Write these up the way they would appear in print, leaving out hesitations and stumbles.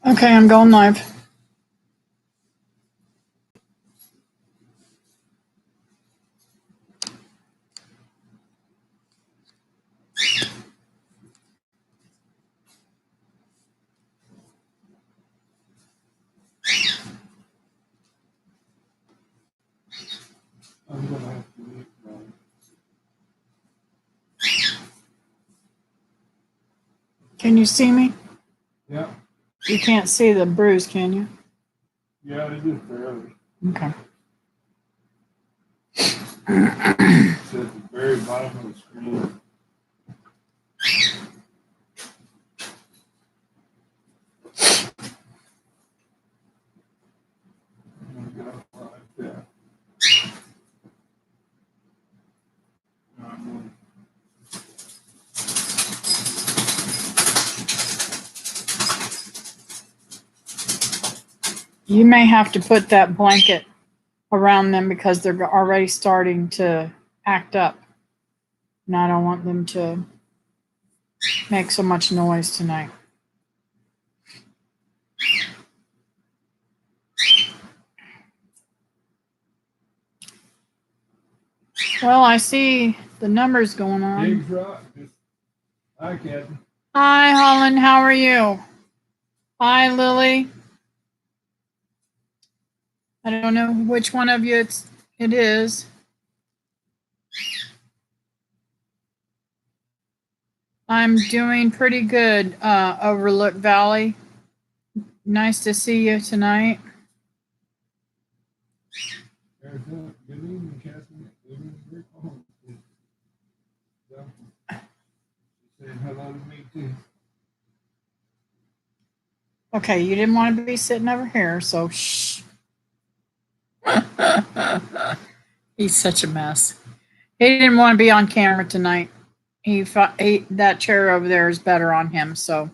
Okay, I'm going live. I'm gonna have to mute mine. Can you see me? Yeah, You can't see the bruise, can you? yeah, I do fairly. Okay. It's at the very bottom of the screen. I'm gonna go like that. Now I'm gonna- You may have to put that blanket around them because they're already starting to act up. And I don't want them to make so much noise tonight. Well, I see the numbers going on. Big rock. Hi, Kathy. Hi, Holland. How are you? Hi, Lily. I don't know which one of you it is. I'm doing pretty good, Overlook Valley. Nice to see you tonight. Good evening, Kathy. Good evening, Rick. Oh, yeah. She's saying hello to me too. Okay, you didn't want to be sitting over here, so shh. He's such a mess. He didn't want to be on camera tonight. That chair over there is better on him. So,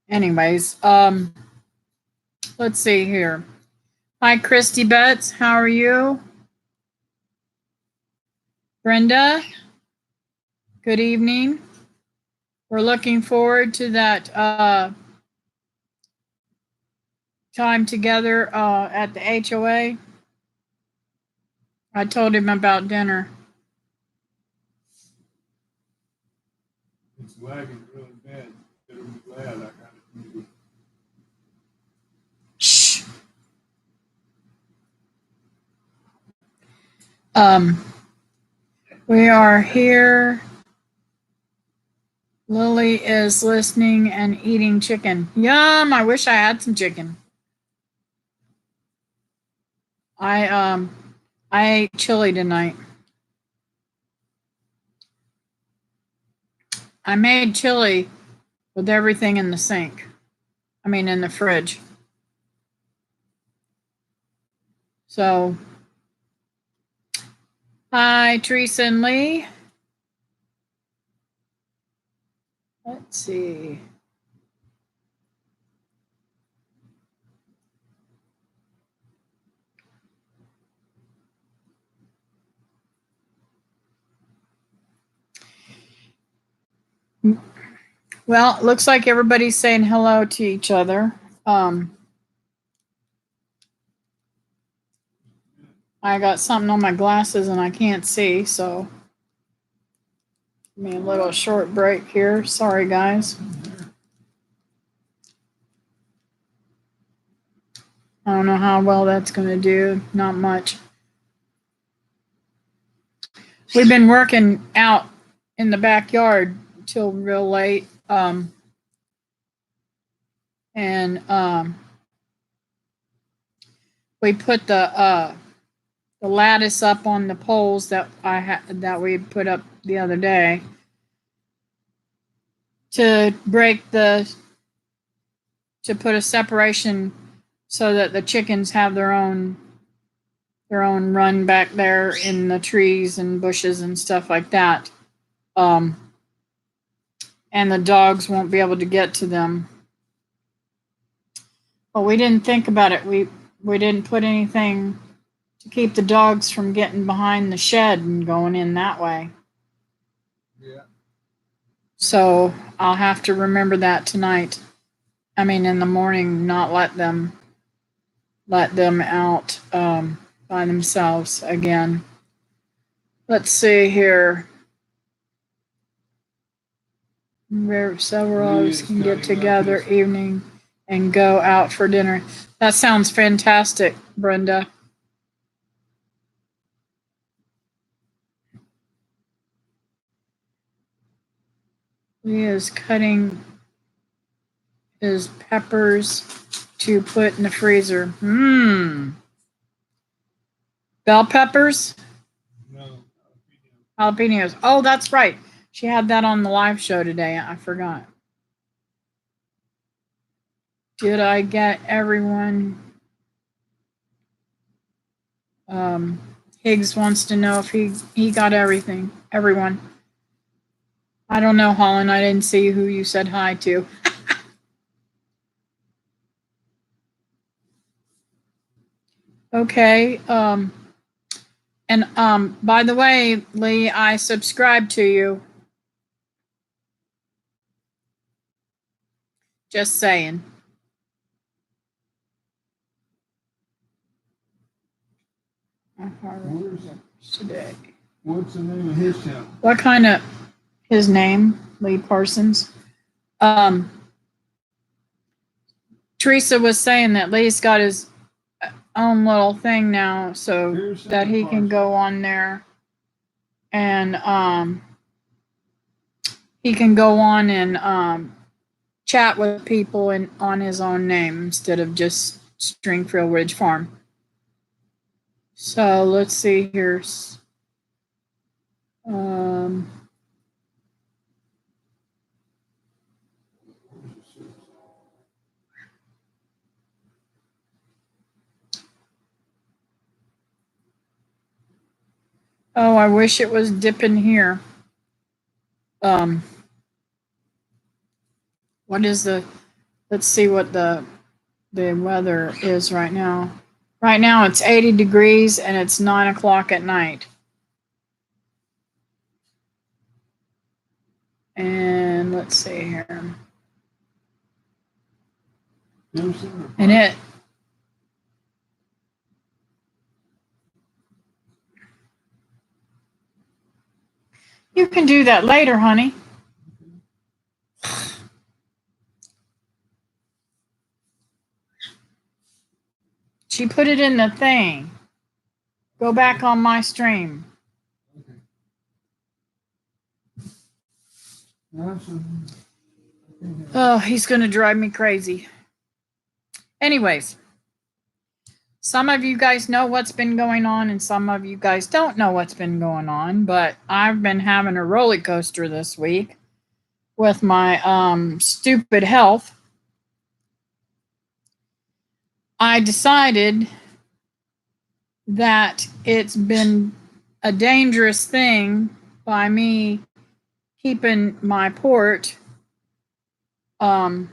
anyways, let's see here. Hi, Christy Betts. How are you? Brenda. Good evening. We're looking forward to that time together at the HOA. I told him about dinner. It's lagging really bad. Better be glad I got it muted. Shh. We are here. Lily is listening and eating chicken. Yum! I wish I had some chicken. I ate chili tonight. I made chili with everything in the sink. I mean, in the fridge. So, hi, Teresa and Lee. Let's see. Well, it looks like everybody's saying hello to each other. I got something on my glasses and I can't see, so give me a little short break here. Sorry, guys. I don't know how well that's going to do. Not much. We've been working out in the backyard till real late. We put the lattice up on the poles that that we put up the other day to put a separation so that the chickens have their own run back there in the trees and bushes and stuff like that. And the dogs won't be able to get to them. But we didn't think about it. We didn't put anything to keep the dogs from getting behind the shed and going in that way. Yeah. So I'll have to remember that tonight I mean, in the morning, not let them out by themselves again. Let's see here. Where several of us can get together evening and go out for dinner. That sounds fantastic, Brenda. He is cutting his peppers to put in the freezer. Bell peppers? No. Jalapenos. Oh, that's right. She had that on the live show today. I forgot. Did I get everyone? Higgs wants to know if he got everything. Everyone. I don't know, Holland. I didn't see who you said hi to. Okay. And by the way, Lee, I subscribe to you. Just saying. Today. What's the name of his channel? What kind of his name? Lee Parsons. Teresa was saying that Lee's got his own little thing now, so that he can go on there and he can go on and chat with people on his own name instead of just Stringfield Ridge Farm. So let's see here. Oh, I wish it was dipping here. What is let's see what the weather is right now. Right now it's 80 degrees and it's 9 o'clock at night. And let's see here. And you can do that later, honey. She put it in the thing. Go back on my stream. Oh, he's going to drive me crazy. Anyways, some of you guys know what's been going on and some of you guys don't know what's been going on, but I've been having a roller coaster this week with my stupid health. I decided that it's been a dangerous thing by me keeping my port. I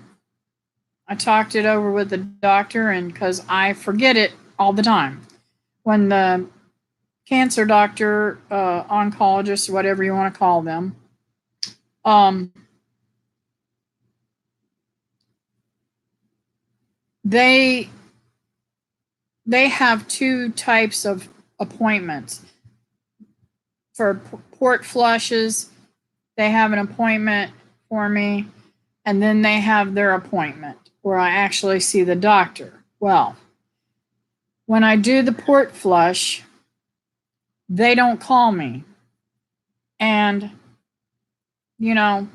talked it over with the doctor, and because I forget it all the time. When the cancer doctor, oncologist, whatever you want to call them, they have two types of appointments. For port flushes, they have an appointment for me, and then they have their appointment where I actually see the doctor. Well, when I do the port flush, they don't call me. And, you know,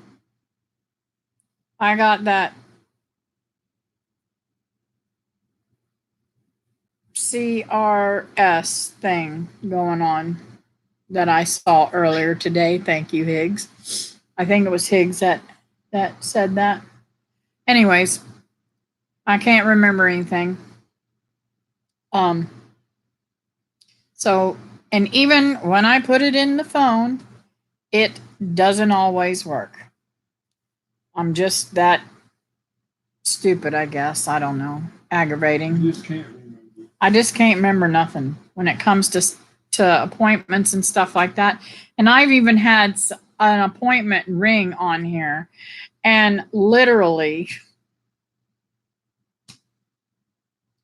I got that CRS thing going on that I saw earlier today. Thank you, Higgs. I think it was Higgs that said that. Anyways, I can't remember anything. So, and even when I put it in the phone, it doesn't always work. I'm just that stupid, I guess. I don't know. Aggravating. I just can't remember nothing when it comes to appointments and stuff like that. And I've even had an appointment ring on here, and literally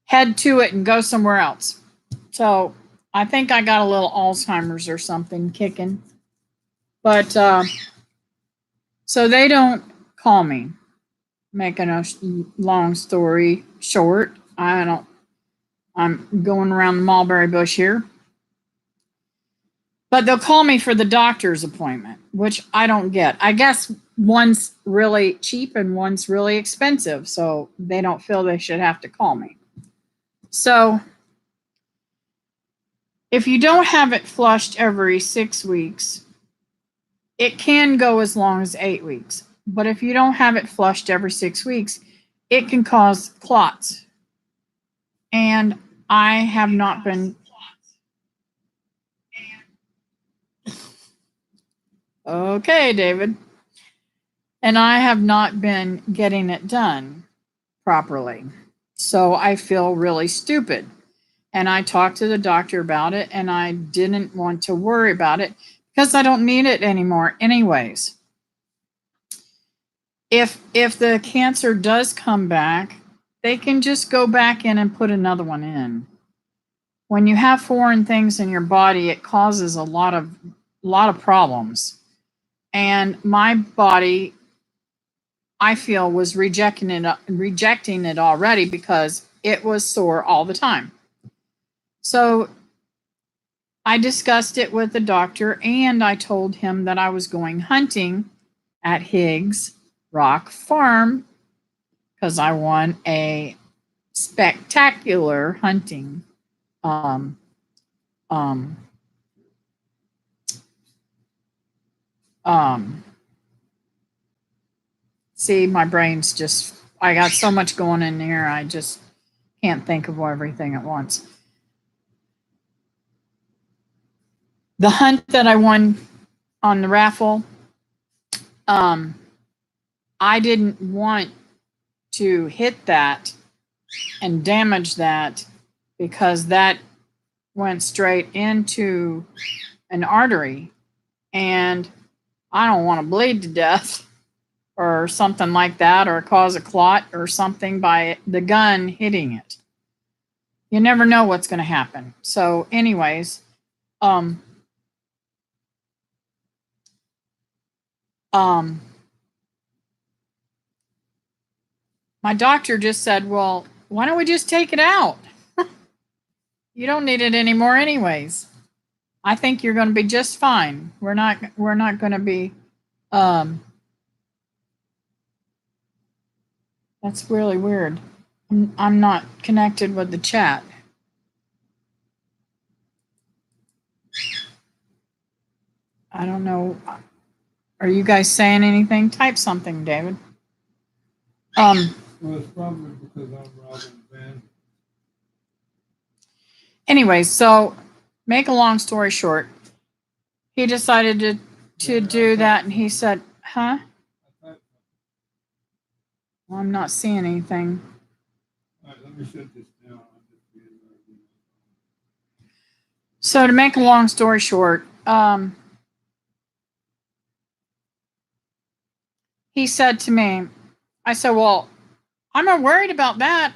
head to it and go somewhere else. So I think I got a little Alzheimer's or something kicking. But so they don't call me. Making a long story short, I'm going around the mulberry bush here. But they'll call me for the doctor's appointment, which I don't get. I guess one's really cheap and one's really expensive, so they don't feel they should have to call me. So if you don't have it flushed every 6 weeks, it can go as long as 8 weeks. But if you don't have it flushed every 6 weeks, it can cause clots. And I have not been. Okay, David. And I have not been getting it done properly. So I feel really stupid. And I talked to the doctor about it, and I didn't want to worry about it because I don't need it anymore anyways. If the cancer does come back, they can just go back in and put another one in. When you have foreign things in your body, it causes a lot of problems. And my body, I feel, was rejecting it already because it was sore all the time. So I discussed it with the doctor, and I told him that I was going hunting at Higgs Rock Farm because I won a spectacular hunting see, my brain's just, I got so much going in here, I just can't think of everything at once. The hunt that I won on the raffle, I didn't want to hit that and damage that because that went straight into an artery, and I don't want to bleed to death or something like that, or cause a clot or something by the gun hitting it. You never know what's going to happen. So anyways, my doctor just said, well, why don't we just take it out? You don't need it anymore anyways. I think you're going to be just fine. We're not going to be that's really weird. I'm not connected with the chat. I don't know. Are you guys saying anything? Type something, David. Well, it's probably because I'm Robin's fan. Anyways, so make a long story short, he decided to do that, and he said, huh? Well, I'm not seeing anything. All right, let me shut this down. So to make a long story short, he said to me, I said, well, I'm not worried about that.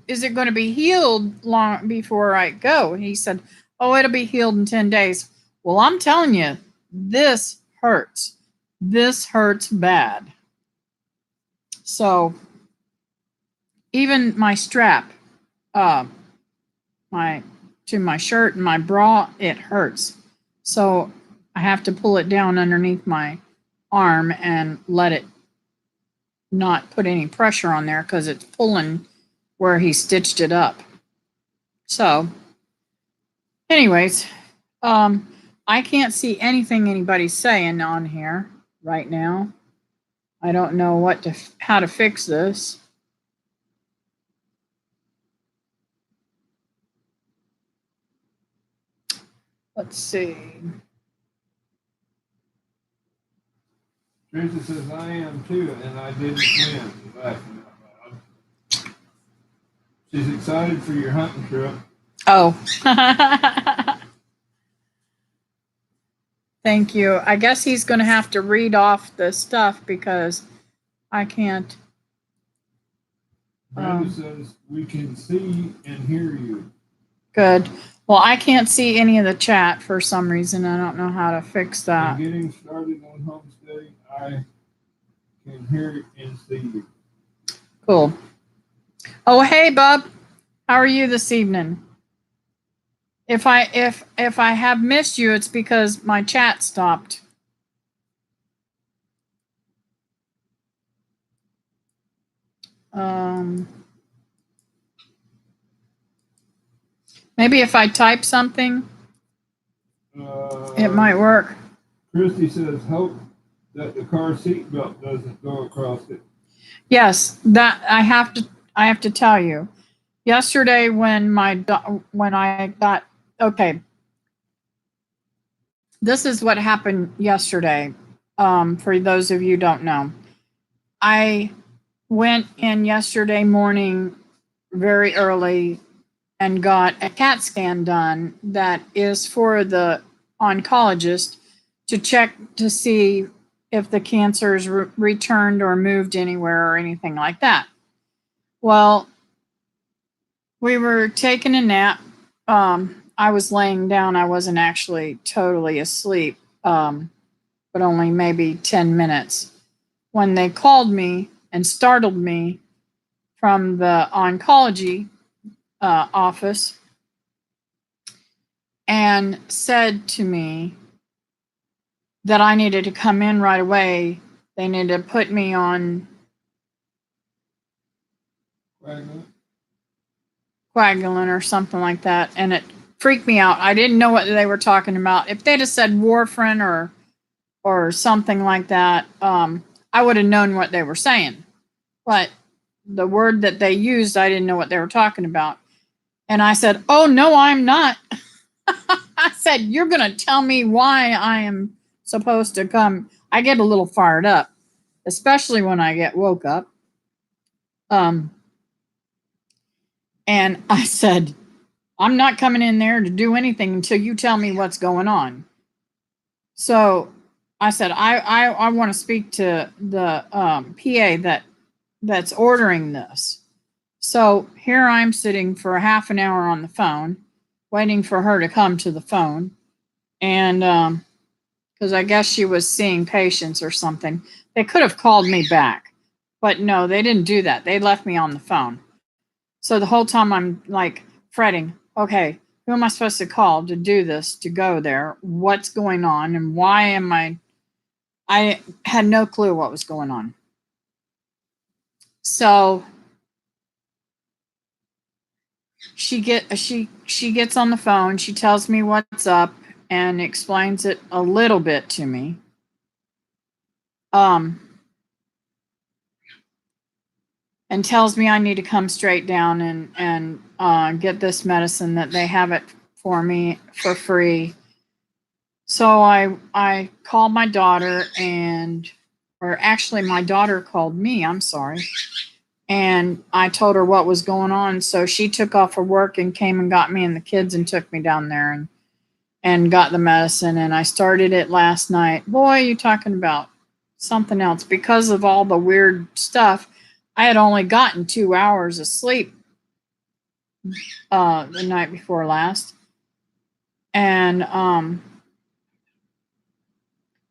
Is it going to be healed long before I go? He said, oh, it'll be healed in 10 days. Well, I'm telling you, this hurts. This hurts bad. So even my strap, to my shirt and my bra, it hurts. So I have to pull it down underneath my arm and let it not put any pressure on there because it's pulling where he stitched it up. So anyways, I can't see anything anybody's saying on here right now. I don't know how to fix this. Let's see. Teresa says I am too, and I didn't win. Laughing out loud. She's excited for your hunting trip. Oh. Thank you. I guess he's going to have to read off the stuff because I can't. Brenda says we can see and hear you. Good. Well, I can't see any of the chat for some reason. I don't know how to fix And that. getting started on homesteading, I can hear and see you. Cool. Oh, hey, Bub. How are you this evening? If I have missed you, it's because my chat stopped. Maybe if I type something, it might work. Christy says, hope that the car seat belt doesn't go across it. Yes, that I have to tell you. Yesterday when I got okay. This is what happened yesterday. For those of you who don't know, I went in yesterday morning very early and got a CAT scan done that is for the oncologist to check to see if the cancer is returned or moved anywhere or anything like that. Well, we were taking a nap. I was laying down. I wasn't actually totally asleep, but only maybe 10 minutes. When they called me and startled me from the oncology office and said to me that I needed to come in right away. They needed to put me on coagulant or something like that. And it freaked me out. I didn't know what they were talking about. If they'd have said warfarin or something like that, I would have known what they were saying. But the word that they used, I didn't know what they were talking about. And I said, oh, no, I'm not. I said, you're going to tell me why I am supposed to come. I get a little fired up, especially when I get woke up. And I said, I'm not coming in there to do anything until you tell me what's going on. So I said, I want to speak to the PA that's ordering this. So here I'm sitting for a half an hour on the phone, waiting for her to come to the phone. And because I guess she was seeing patients or something. They could have called me back, but no, they didn't do that. They left me on the phone. So the whole time I'm like fretting, okay, who am I supposed to call to do this, to go there? What's going on? And why am I had no clue what was going on. So she gets on the phone, she tells me what's up and explains it a little bit to me. And tells me I need to come straight down and get this medicine, that they have it for me for free. So I called my daughter or actually my daughter called me, I'm sorry. And I told her what was going on. So she took off her work and came and got me and the kids and took me down there and got the medicine. And I started it last night. Boy, you talking about something else. Because of all the weird stuff, I had only gotten 2 hours of sleep the night before last. And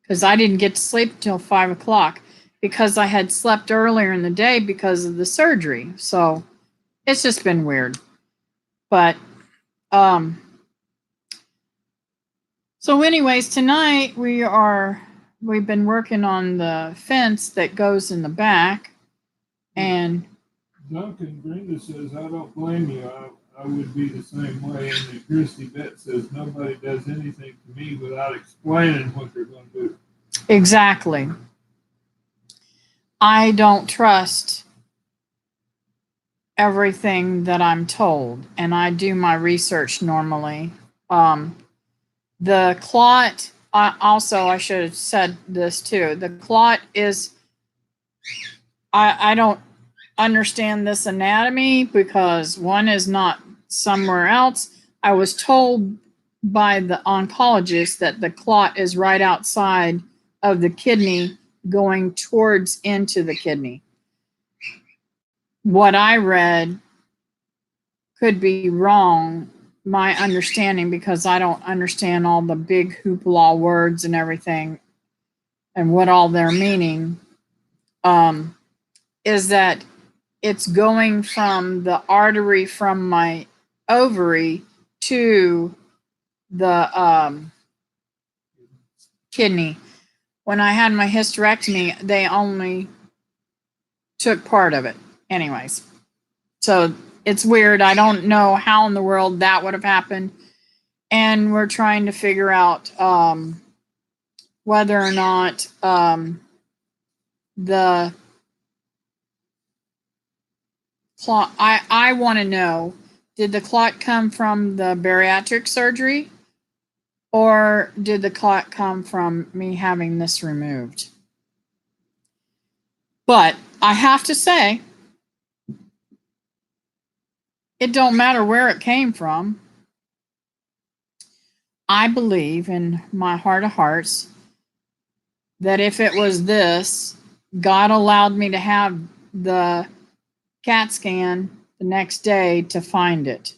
because I didn't get to sleep until 5 o'clock because I had slept earlier in the day because of the surgery. So it's just been weird. But so anyways, tonight we've been working on the fence that goes in the back. And Duncan Brenda says, I don't blame you. I would be the same way. And then Christy Bet says, nobody does anything to me without explaining what they're going to do. Exactly. I don't trust everything that I'm told, and I do my research normally. The clot, also, I should have said this too. The clot is, I don't understand this anatomy because one is not somewhere else. I was told by the oncologist that the clot is right outside of the kidney going towards into the kidney. what I read could be wrong, my understanding, because I don't understand all the big hoopla words and everything and what all they're meaning, is that it's going from the artery from my ovary to the kidney. When I had my hysterectomy, they only took part of it. Anyways, so it's weird. I don't know how in the world that would have happened. And we're trying to figure out whether or not the clot, I want to know, did the clot come from the bariatric surgery, or did the clot come from me having this removed? But I have to say, it don't matter where it came from. I believe in my heart of hearts that if it was this, God allowed me to have the CAT scan the next day to find it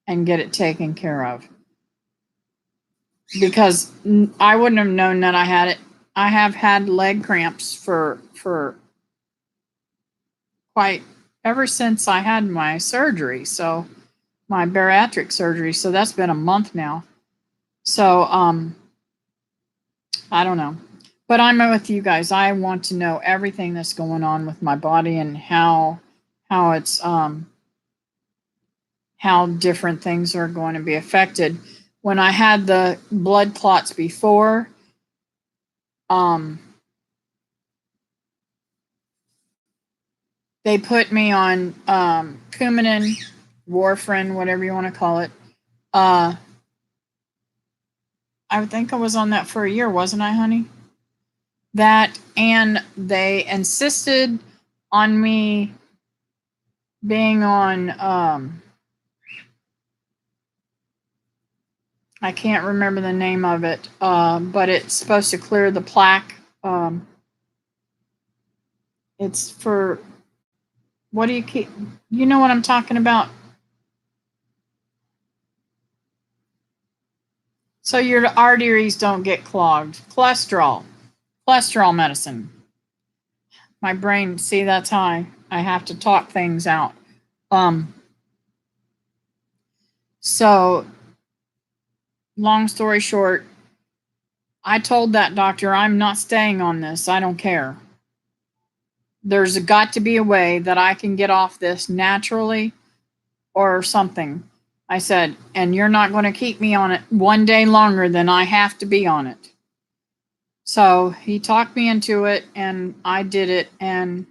and get it taken care of. Because I wouldn't have known that I had it. I have had leg cramps for quite ever since I had my surgery. So my bariatric surgery. So that's been a month now. So I don't know. But I'm with you guys. I want to know everything that's going on with my body and how it's how different things are going to be affected. When I had the blood clots before, they put me on Coumadin, warfarin, whatever you want to call it. I think I was on that for a year, wasn't I, honey? That, and they insisted on me being on I can't remember the name of it, but it's supposed to clear the plaque. It's for, what do you keep, you know what I'm talking about? So your arteries don't get clogged. Cholesterol medicine. My brain, see, that's how I have to talk things out. So long story short, I told that doctor, I'm not staying on this. I don't care. There's got to be a way that I can get off this naturally or something. I said, and you're not going to keep me on it one day longer than I have to be on it. So he talked me into it, and I did it, and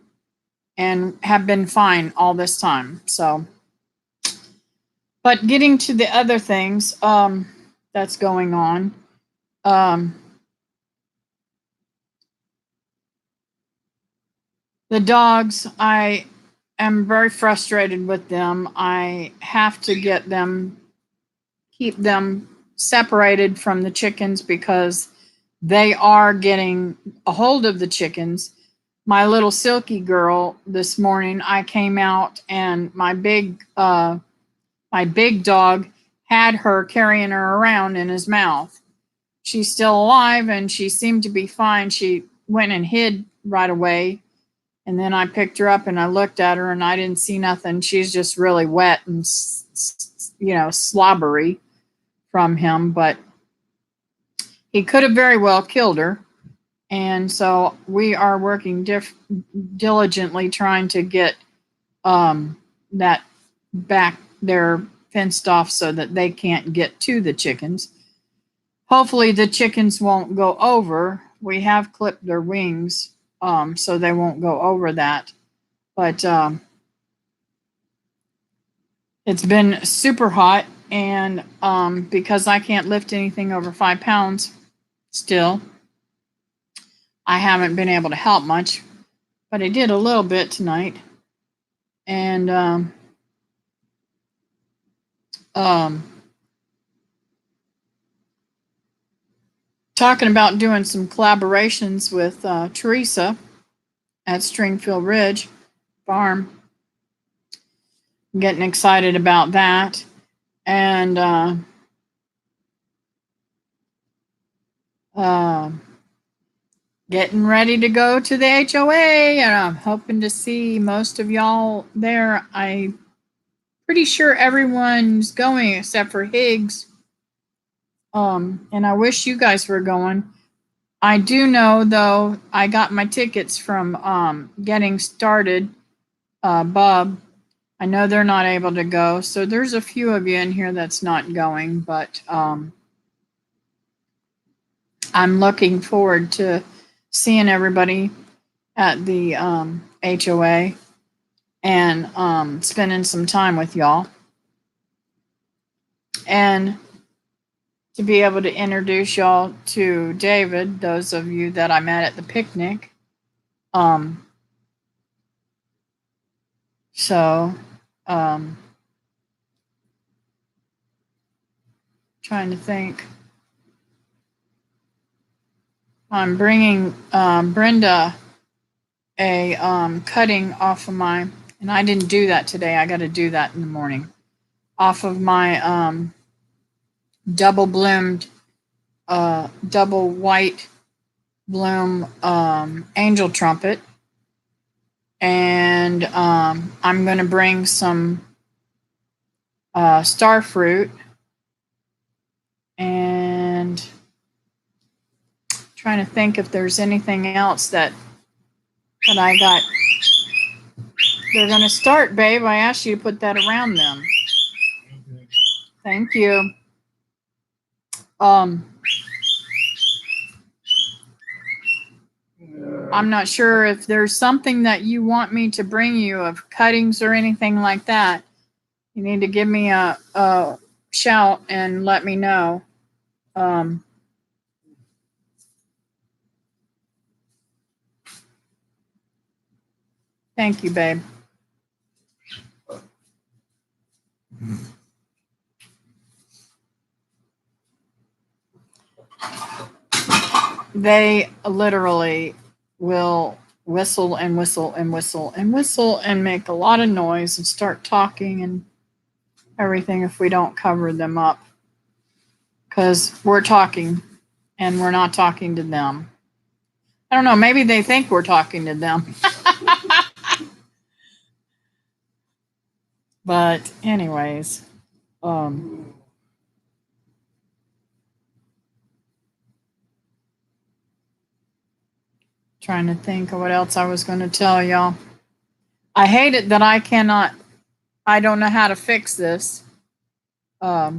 have been fine all this time. So, but getting to the other things that's going on, the dogs, I am very frustrated with them. I have to keep them separated from the chickens because they are getting a hold of the chickens. My little Silky girl, this morning, I came out and my big dog had her carrying her around in his mouth. She's still alive and she seemed to be fine. She went and hid right away. And then I picked her up and I looked at her and I didn't see nothing. She's just really wet and, slobbery from him, but he could have very well killed her. And so we are working diligently trying to get that back there fenced off so that they can't get to the chickens. Hopefully the chickens won't go over. We have clipped their wings so they won't go over that. But it's been super hot, and because I can't lift anything over 5 pounds still, I haven't been able to help much, but I did a little bit tonight. And talking about doing some collaborations with Teresa at Stringfield Ridge Farm. getting excited about that. And getting ready to go to the HOA, and I'm hoping to see most of y'all there. I'm pretty sure everyone's going except for Higgs. And I wish you guys were going. I do know, though, I got my tickets from Getting Started, Bob. I know they're not able to go, so there's a few of you in here that's not going, but I'm looking forward to seeing everybody at the HOA and spending some time with y'all. And to be able to introduce y'all to David, those of you that I met at the picnic. Trying to think. I'm bringing Brenda a cutting off of my, and I didn't do that today. I got to do that in the morning. Off of my double bloomed, double white bloom angel trumpet. And I'm going to bring some star fruit and trying to think if there's anything else that I got. They're going to start, babe. I asked you to put that around them. Okay. Thank you. I'm not sure if there's something that you want me to bring you of cuttings or anything like that. You need to give me a shout and let me know. Thank you, babe. They literally will whistle and whistle and whistle and whistle and make a lot of noise and start talking and everything if we don't cover them up. Because we're talking and we're not talking to them. I don't know, maybe they think we're talking to them. But anyways, trying to think of what else I was going to tell y'all. I hate it that I don't know how to fix this. I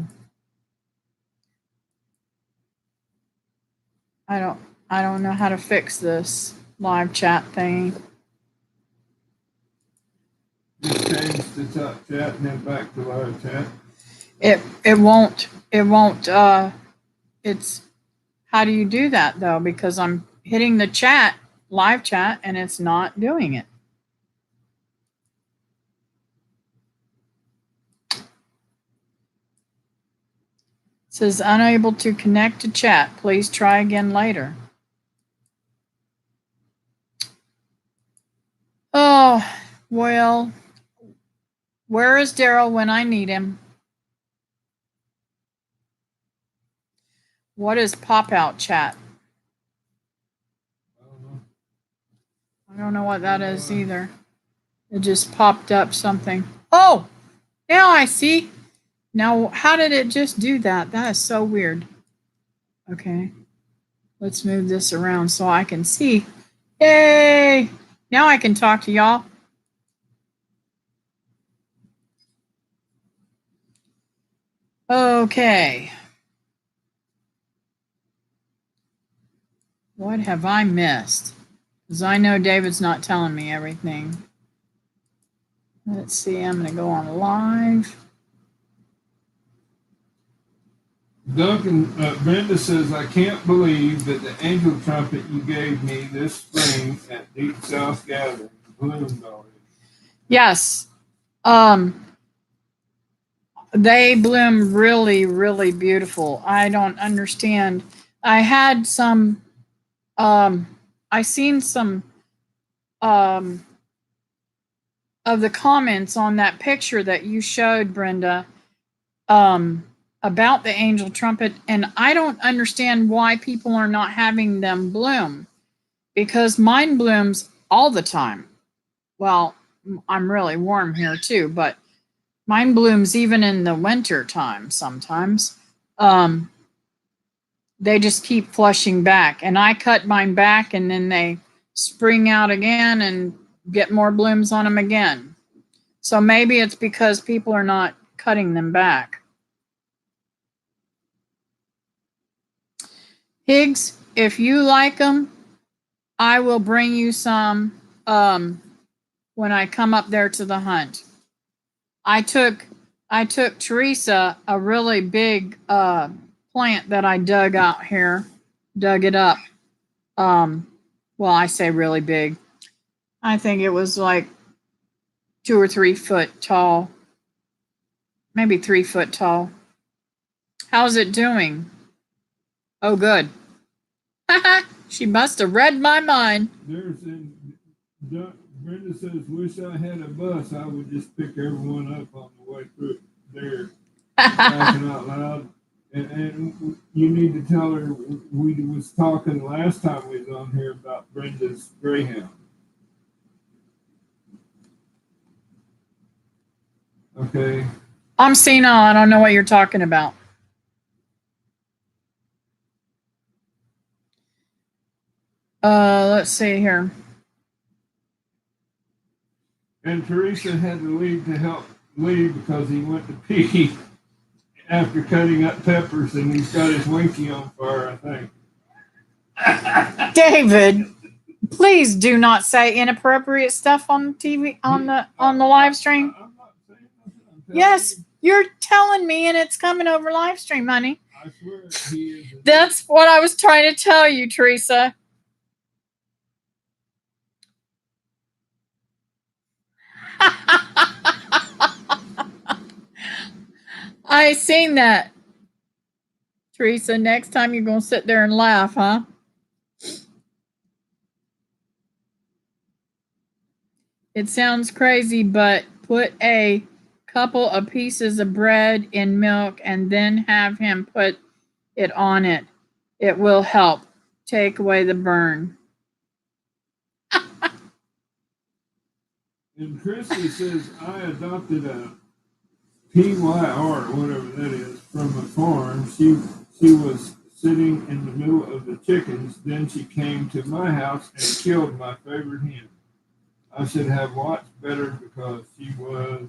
don't know how to fix this live chat thing. Just change the top chat and then back to live chat. It won't it's, how do you do that though? Because I'm hitting the chat, live chat, and it's not doing it. It says unable to connect to chat. Please try again later. Oh, well, where is Daryl when I need him? What is pop out chat? I don't know what that is either. It just popped up something. Oh, now I see. Now, how did it just do that? That is so weird. Okay. Let's move this around so I can see. Yay! Now I can talk to y'all. Okay. What have I missed? Because I know David's not telling me everything. Let's see. I'm going to go on live. Duncan, Brenda says, I can't believe that the angel trumpet you gave me this spring at Deep South Gathering bloomed already. Yes. They bloom really, really beautiful. I don't understand. I had some, I seen some of the comments on that picture that you showed, Brenda, about the angel trumpet, and I don't understand why people are not having them bloom, because mine blooms all the time. Well, I'm really warm here too, but mine blooms even in the winter time sometimes. They just keep flushing back, and I cut mine back, and then they spring out again and get more blooms on them again. So maybe it's because people are not cutting them back. Higgs, if you like them, I will bring you some when I come up there to the hunt. I took Teresa a really big plant that I dug out here, dug it up. Well, I say really big. I think it was like 2 or 3 foot tall, maybe 3 foot tall. How's it doing? Oh, good. She must have read my mind. Brenda says, wish I had a bus. I would just pick everyone up on the way through there, laughing out loud. And you need to tell her we was talking last time we was on here about Brenda's Greyhound. Okay. I'm senile. I don't know what you're talking about. Let's see here. And Teresa had to leave because he went to pee after cutting up peppers, and he's got his winky on fire, I think. David, please do not say inappropriate stuff on TV on the live stream. I'm not saying nothing. Yes, you're telling me, and it's coming over live stream, honey. I swear he is. That's what I was trying to tell you, Teresa. I seen that. Teresa, next time you're going to sit there and laugh, huh? It sounds crazy, but put a couple of pieces of bread in milk and then have him put it on it. It will help take away the burn. And Christy says, I adopted a PYR, whatever that is, from a farm. She was sitting in the middle of the chickens. Then she came to my house and killed my favorite hen. I should have watched better because she was,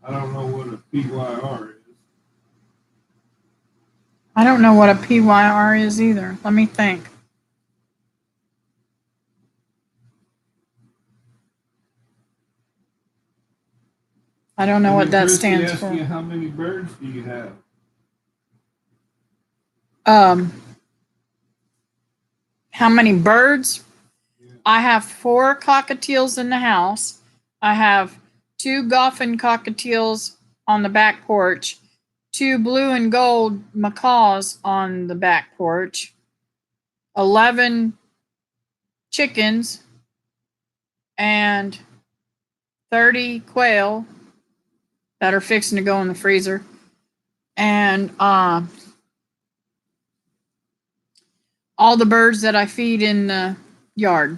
I don't know what a PYR is. I don't know what a PYR is either. Let me think. I don't know what that stands for. You, how many birds do you have? How many birds? Yeah. I have 4 cockatiels in the house. I have 2 Goffin cockatiels on the back porch, 2 blue and gold macaws on the back porch, 11 chickens, and 30 quail that are fixing to go in the freezer, and all the birds that I feed in the yard.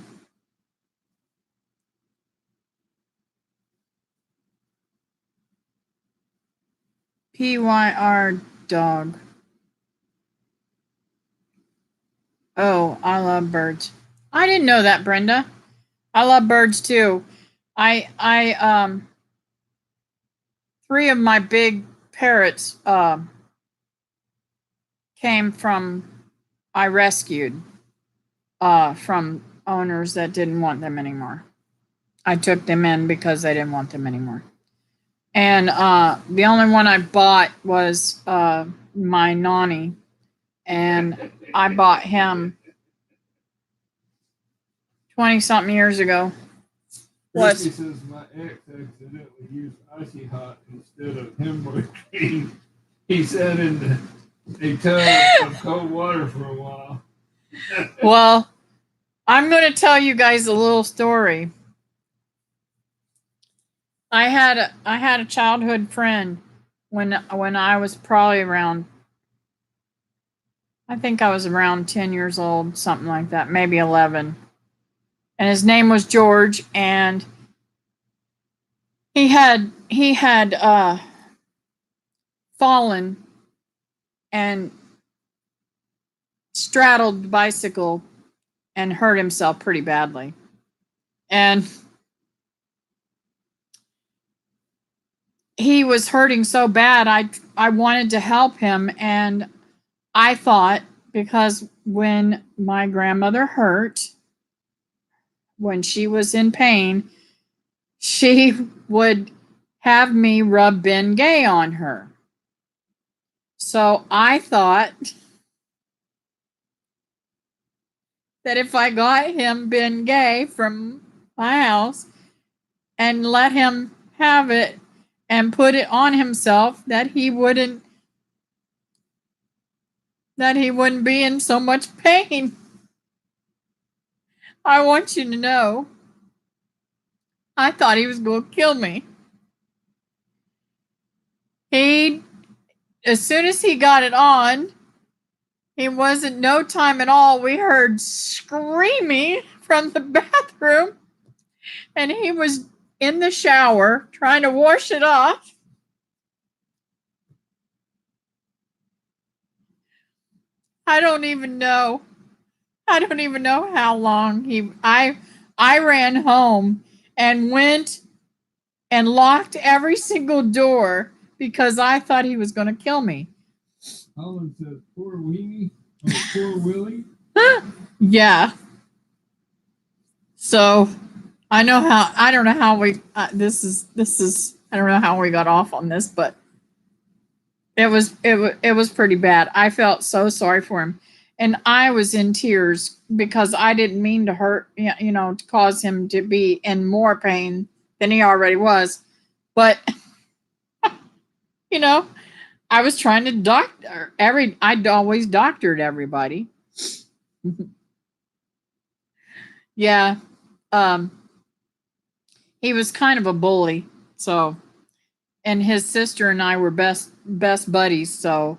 PYR dog. Oh, I love birds. I didn't know that, Brenda. I love birds too. I 3 of my big parrots came from, I rescued from owners that didn't want them anymore. I took them in because they didn't want them anymore. And the only one I bought was my Nani. And I bought him 20-something years ago. Christy says my ex accidentally used Icy Hot instead of hemorrhoid cream. He sat in a tub of cold water for a while. Well, I'm going to tell you guys a little story. I had a childhood friend when I was probably around, I think I was around 10 years old, something like that, maybe 11. And his name was George, and he had fallen and straddled the bicycle and hurt himself pretty badly. And he was hurting so bad, I wanted to help him, and I thought, because when my grandmother hurt, when she was in pain, she would have me rub Ben Gay on her. So I thought that if I got him Ben Gay from my house and let him have it and put it on himself, that he wouldn't be in so much pain. I want you to know, I thought he was going to kill me. As soon as he got it on, it wasn't no time at all. We heard screaming from the bathroom, and he was in the shower trying to wash it off. I don't even know how long I ran home and went and locked every single door because I thought he was going to kill me. Holland says, "Poor Weenie, or poor Willie." Yeah. So I don't know how we this is I don't know how we got off on this, but it was pretty bad. I felt so sorry for him, and I was in tears because I didn't mean to hurt, to cause him to be in more pain than he already was. But I was trying to doctor I'd always doctored everybody. Yeah. He was kind of a bully, so, and his sister and I were best buddies, so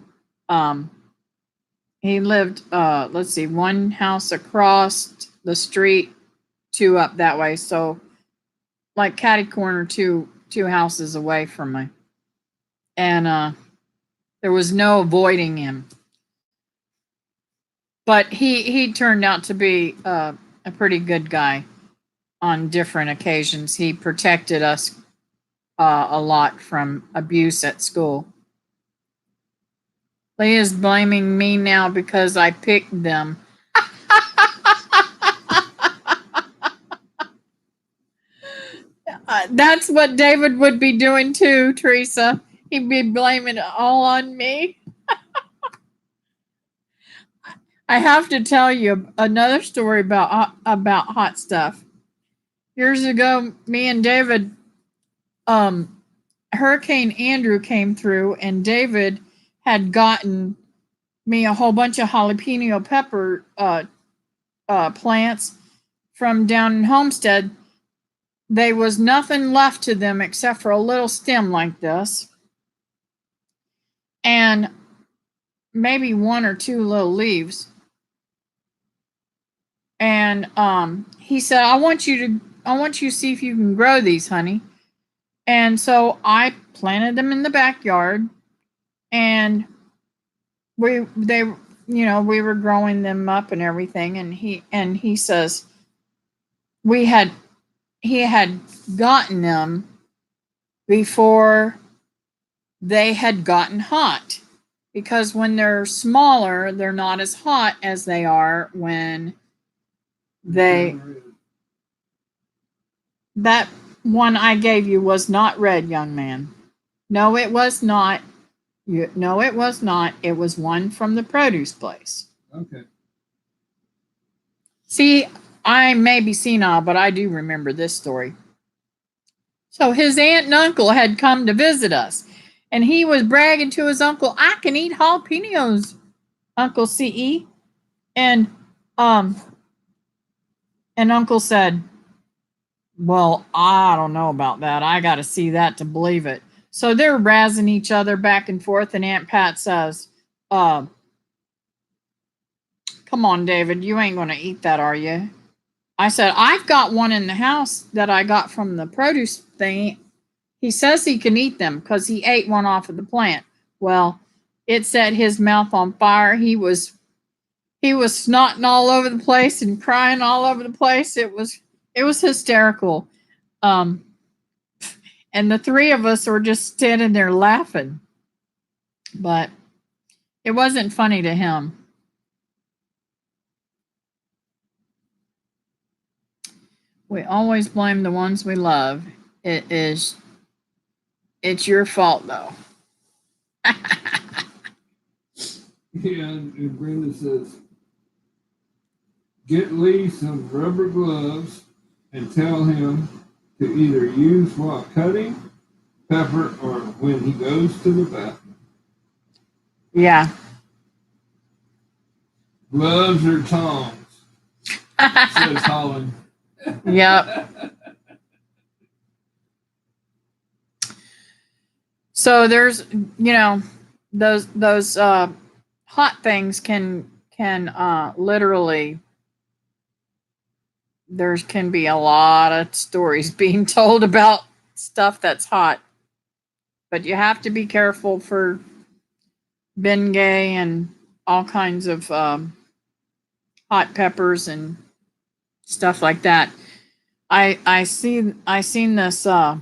he lived let's see, one house across the street, two up that way, so like catty corner, two houses away from me. And there was no avoiding him. But he turned out to be a pretty good guy on different occasions. He protected us a lot from abuse at school. Leah's blaming me now because I picked them. That's what David would be doing too, Teresa. He'd be blaming it all on me. I have to tell you another story about hot stuff. Years ago, me and David, Hurricane Andrew came through, and David had gotten me a whole bunch of jalapeno pepper plants from down in Homestead. There was nothing left to them except for a little stem like this, and maybe one or two little leaves. And he said, I want you to see if you can grow these, honey. And so I planted them in the backyard, and we were growing them up and everything. And he says he had gotten them before they had gotten hot, because when they're smaller, they're not as hot as they are when that one I gave you was not red, young man. No, it was not. No, it was not. It was one from the produce place. Okay. See, I may be senile, but I do remember this story. So his aunt and uncle had come to visit us, and he was bragging to his uncle, I can eat jalapenos, Uncle CE. And Uncle said, Well, I don't know about that. I got to see that to believe it. So they're razzing each other back and forth, and Aunt Pat says, uh, "Come on, David, you ain't going to eat that, are you?" I said, "I've got one in the house that I got from the produce thing. He says he can eat them because he ate one off of the plant." Well, it set his mouth on fire. He was snotting all over the place and crying all over the place. It was hysterical. Um, and the three of us were just standing there laughing, but it wasn't funny to him. We always blame the ones we love. It's your fault though. Yeah, and Brenda says, get Lee some rubber gloves and tell him to either use while cutting pepper or when he goes to the bathroom. Yeah. Gloves or tongs, says Holland. Yep. So there's, those hot things can literally, there can be a lot of stories being told about stuff that's hot, but you have to be careful for Bengay and all kinds of hot peppers and stuff like that. I seen this. I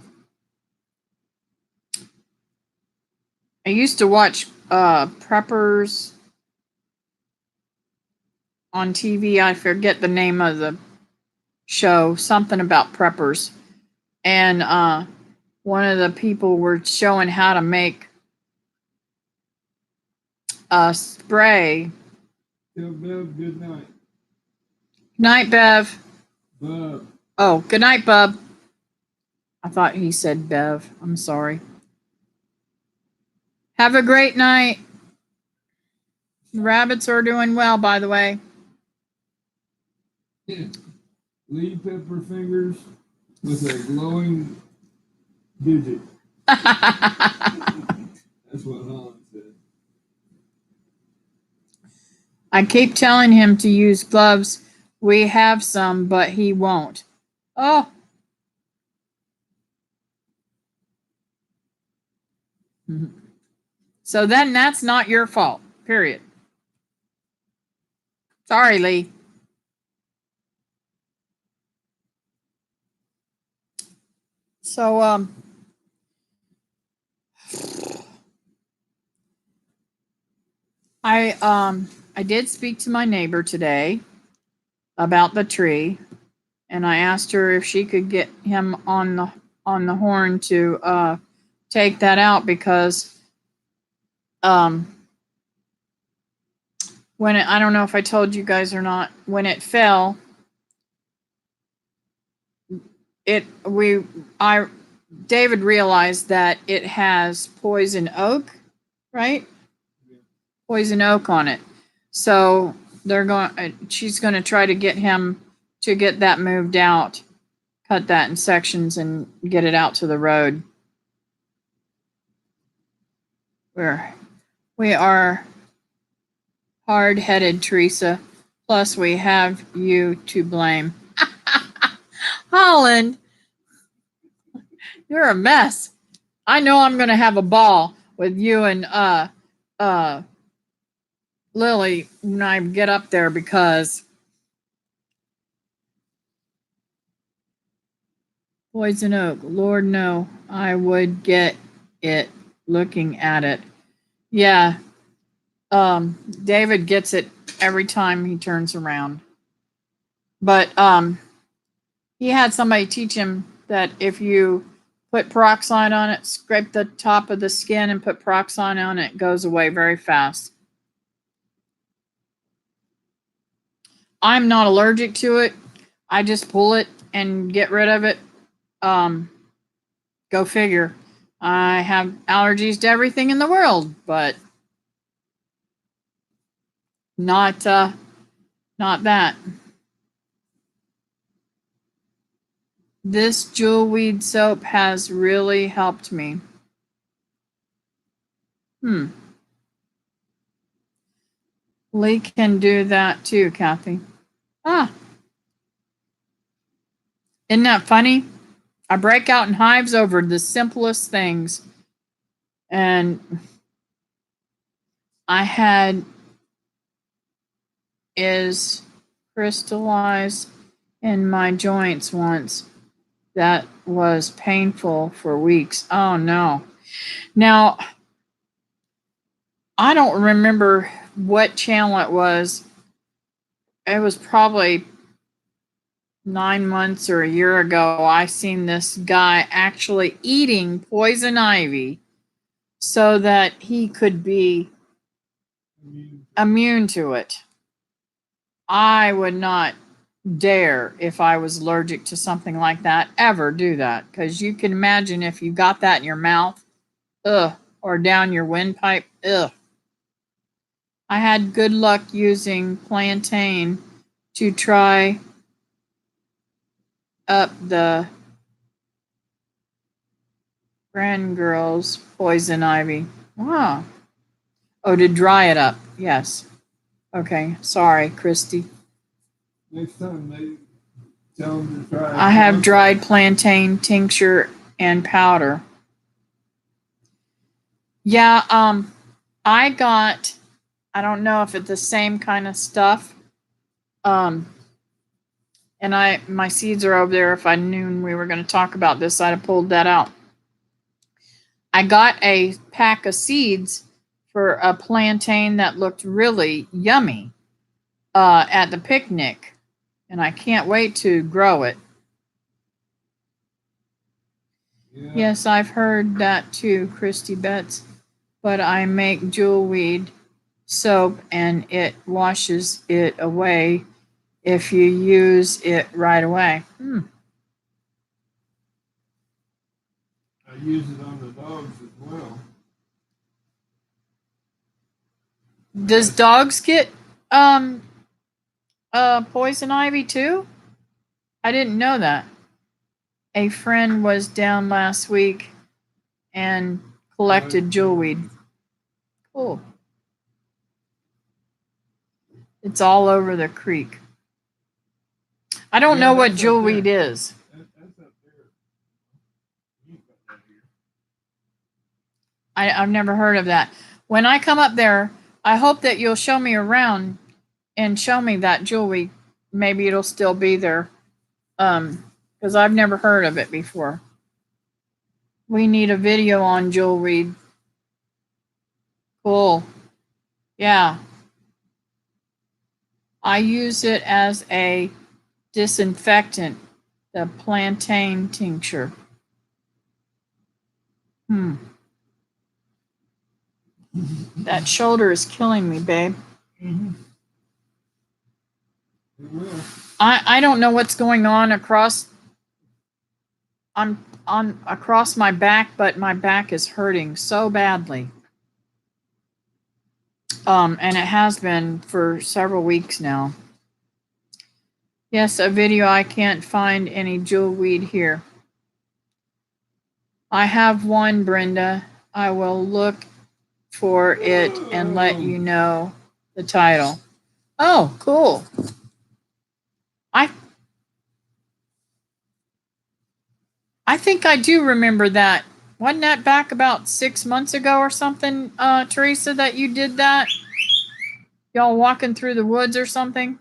used to watch preppers on TV. I forget the name of the show. Something about preppers, and one of the people were showing how to make a spray. Tell Bev good night. Night, Bev. Bub. Oh, good night, Bub. I thought he said Bev. I'm sorry. Have a great night. The rabbits are doing well, by the way. Lee Pepper fingers with a glowing digit. That's what Holland said. I keep telling him to use gloves. We have some, but he won't. Oh. So then that's not your fault, period. Sorry, Lee. So, I did speak to my neighbor today about the tree, and I asked her if she could get him on the horn to take that out because when I don't know if I told you guys or not, when it fell, David realized that it has poison oak, right? Poison oak on it. So she's going to try to get him to get that moved out, cut that in sections and get it out to the road. We are hard-headed, Teresa. Plus we have you to blame. Holland, you're a mess. I know I'm going to have a ball with you and Lily when I get up there because poison oak, Lord no, I would get it looking at it. Yeah, David gets it every time he turns around. But he had somebody teach him that if you put peroxide on it, scrape the top of the skin and put peroxide on it, it goes away very fast. I'm not allergic to it. I just pull it and get rid of it. Go figure. I have allergies to everything in the world, but not that. This jewelweed soap has really helped me. Lee can do that too, Kathy. Ah, isn't that funny? I break out in hives over the simplest things. And I had is crystallized in my joints once. That was painful for weeks. Oh no. Now, I don't remember what channel it was. It was probably 9 months or a year ago. I seen this guy actually eating poison ivy so that he could be immune to it. I would not dare, if I was allergic to something like that, ever do that. Because you can imagine if you got that in your mouth, or down your windpipe, I had good luck using plantain to try up the grand girl's poison ivy. Wow. Oh, to dry it up. Yes. Okay. Sorry, Christy. Next time they tell them to try. I have dried plantain tincture and powder. Yeah, I got, I don't know if it's the same kind of stuff. And my seeds are over there. If I knew we were going to talk about this, I'd have pulled that out. I got a pack of seeds for a plantain that looked really yummy at the picnic, and I can't wait to grow it. Yeah. Yes, I've heard that too, Christy Betts. But I make jewelweed soap and it washes it away if you use it right away. I use it on the dogs as well. Does dogs get poison ivy too? I didn't know that. A friend was down last week and collected jewelweed. Cool. It's all over the creek. I don't know what jewelweed is. That's up there. You ain't got that here. I've never heard of that. When I come up there, I hope that you'll show me around and show me that jewelweed. Maybe it'll still be there. Because I've never heard of it before. We need a video on jewelweed. Cool. Yeah. I use it as a disinfectant, the plantain tincture. That shoulder is killing me, babe. Mm-hmm. It will. I don't know what's going on across across my back, but my back is hurting so badly. And it has been for several weeks now. Yes, a video. I can't find any jewelweed here. I have one, Brenda. I will look for it and let you know the title. Oh, cool. I think I do remember that. Wasn't that back about 6 months ago or something, Teresa, that you did that? Y'all walking through the woods or something?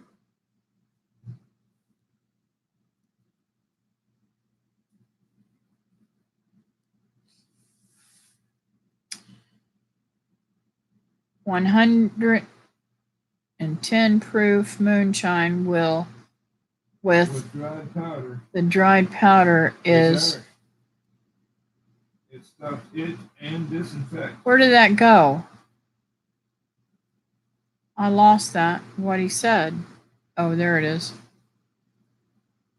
$110 proof moonshine will with dried powder. The dried powder is. It stops itch and disinfects. Where did that go? I lost that. What he said. Oh, there it is.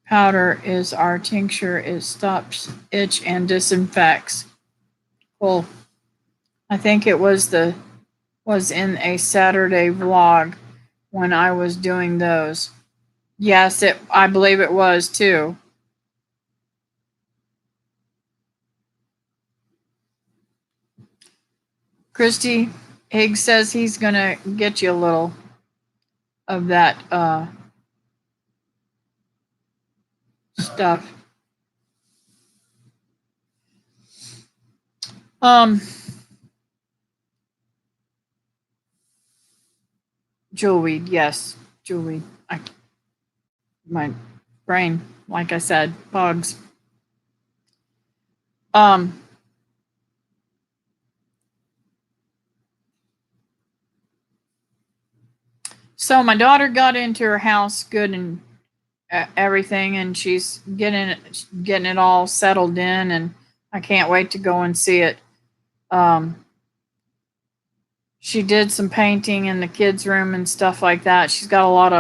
Powder is our tincture. It stops itch and disinfects. Cool. I think it was in a Saturday vlog when I was doing those. Yes, I believe it was too. Christy Higgs says he's gonna get you a little of that stuff. Jewelweed, yes, jewelweed. My brain, like I said, bugs. So my daughter got into her house good and everything, and she's getting it all settled in, and I can't wait to go and see it. She did some painting in the kids' room and stuff like that. She's got a lot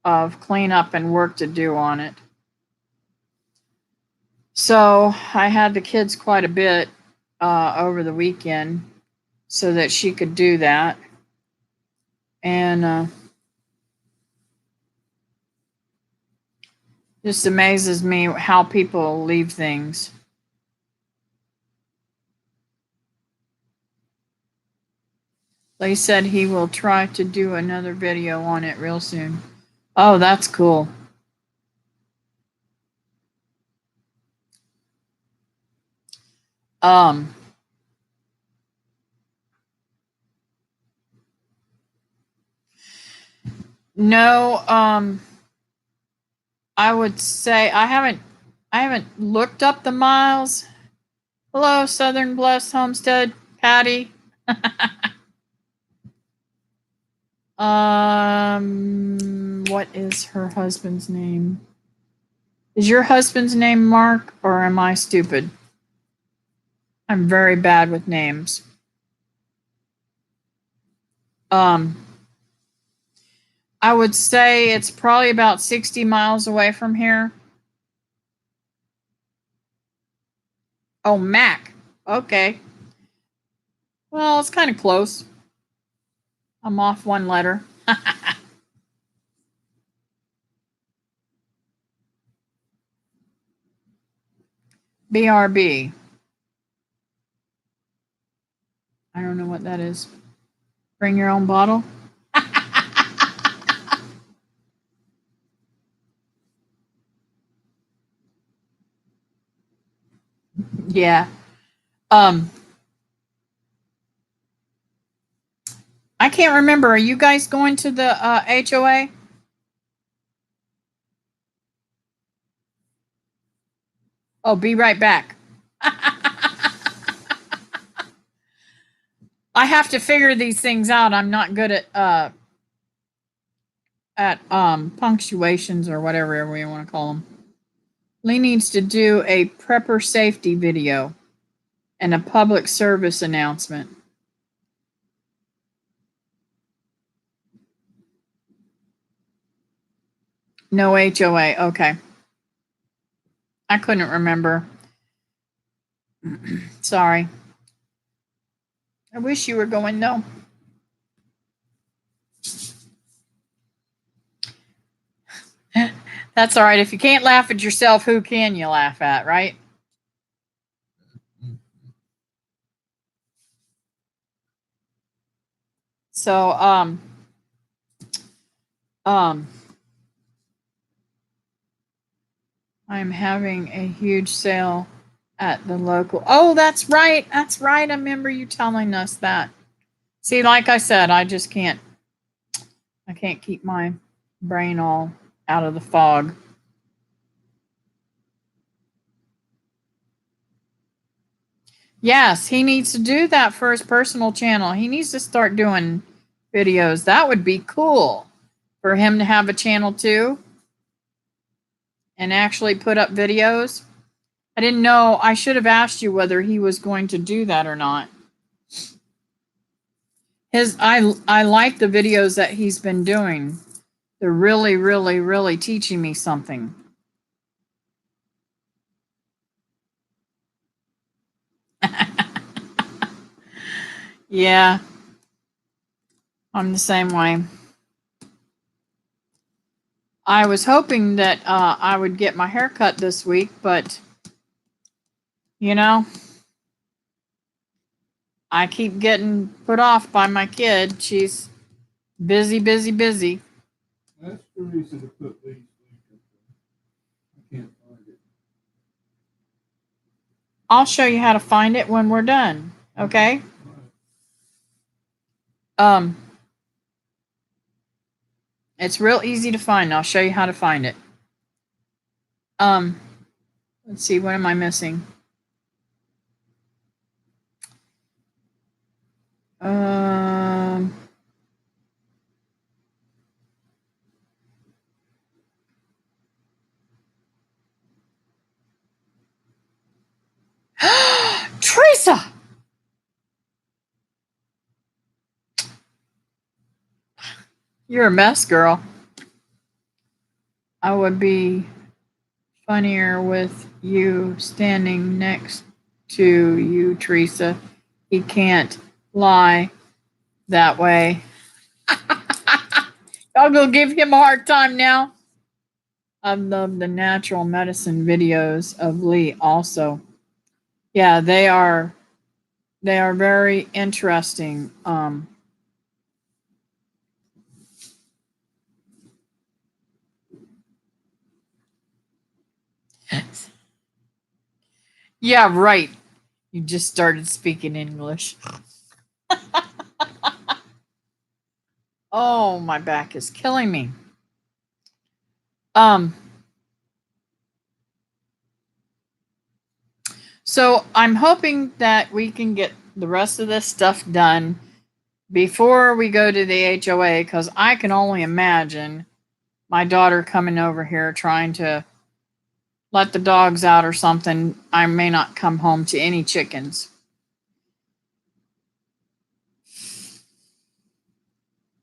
of cleanup and work to do on it. So I had the kids quite a bit over the weekend so that she could do that. And just amazes me how people leave things. Lee said he will try to do another video on it real soon. Oh, that's cool. No, I would say I haven't looked up the miles. Hello, Southern Blessed Homestead, Patty. What is her husband's name? Is your husband's name Mark, or am I stupid? I'm very bad with names. I would say it's probably about 60 miles away from here. Oh, Mac. Okay. Well, it's kind of close. I'm off one letter. BRB. I don't know what that is. Bring your own bottle? Yeah. I can't remember. Are you guys going to the HOA? Oh, be right back. I have to figure these things out. I'm not good at punctuations or whatever we want to call them. Lee needs to do a prepper safety video and a public service announcement. No HOA. Okay. I couldn't remember. Sorry. I wish you were going though. That's all right. If you can't laugh at yourself, who can you laugh at, right? So, I'm having a huge sale at the local. Oh, that's right. That's right. I remember you telling us that. See, like I said, I just can't keep my brain all out of the fog. Yes, he needs to do that for his personal channel. He needs to start doing videos. That would be cool for him to have a channel too and actually put up videos. I didn't know. I should have asked you whether he was going to do that or not. I like the videos that he's been doing. They're really, really, really teaching me something. Yeah, I'm the same way. I was hoping that I would get my hair cut this week, but you know, I keep getting put off by my kid. She's busy, busy, busy. Ask Teresa to put these links up there. I can't find it. I'll show you how to find it when we're done. Okay? All right. It's real easy to find. I'll show you how to find it. Let's see, what am I missing? Teresa! You're a mess, girl. I would be funnier with you standing next to you, Teresa. He can't lie that way. Y'all go give him a hard time now. I love the natural medicine videos of Lee also. Yeah, they are very interesting. Yeah, right. You just started speaking English. Oh, my back is killing me. So I'm hoping that we can get the rest of this stuff done before we go to the HOA, because I can only imagine my daughter coming over here trying to let the dogs out or something. I may not come home to any chickens.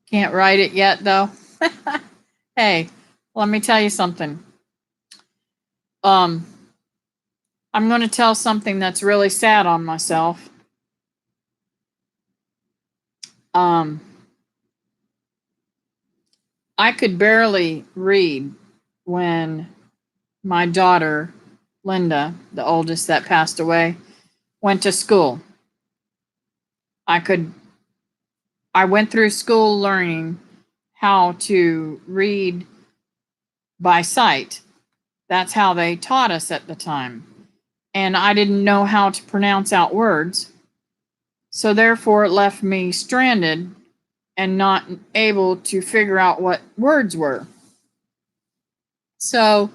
Can't write it yet, though. Hey, let me tell you something. I'm going to tell something that's really sad on myself. I could barely read when my daughter, Linda, the oldest that passed away, went to school. I went through school learning how to read by sight. That's how they taught us at the time. And I didn't know how to pronounce out words. So therefore, it left me stranded and not able to figure out what words were. So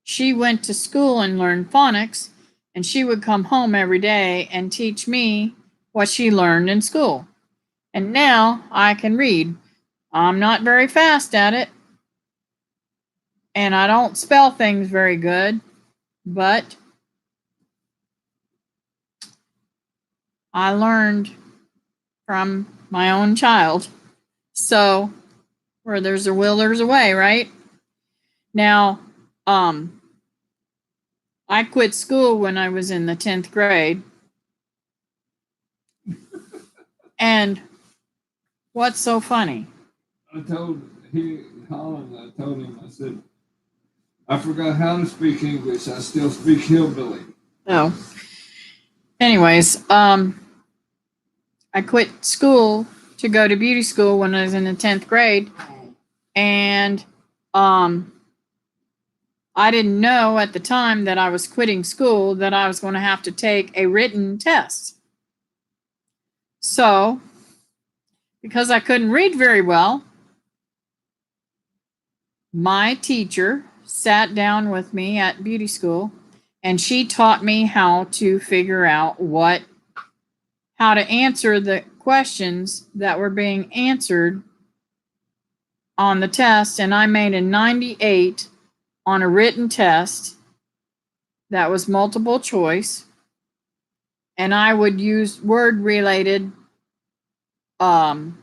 she went to school and learned phonics, and she would come home every day and teach me what she learned in school. And now I can read. I'm not very fast at it, and I don't spell things very good, but I learned from my own child. So, where there's a will, there's a way, right? Now, I quit school when I was in the 10th grade. And what's so funny? I told him, I said, I forgot how to speak English. I still speak hillbilly. Oh. Anyways, I quit school to go to beauty school when I was in the 10th grade. And I didn't know at the time that I was quitting school that I was going to have to take a written test. So, because I couldn't read very well, my teacher sat down with me at beauty school and she taught me how to figure out how to answer the questions that were being answered on the test. And I made a 98 on a written test that was multiple choice. And I would use word related in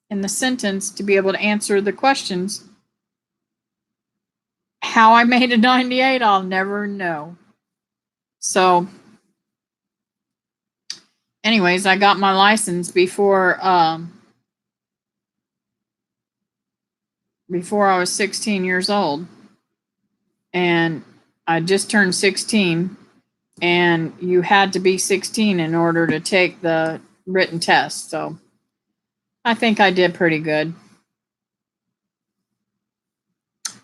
the sentence to be able to answer the questions. How I made a 98, I'll never know. So, anyways, I got my license before I was 16 years old. And I just turned 16. and you had to be 16 in order to take the written test. So I think I did pretty good.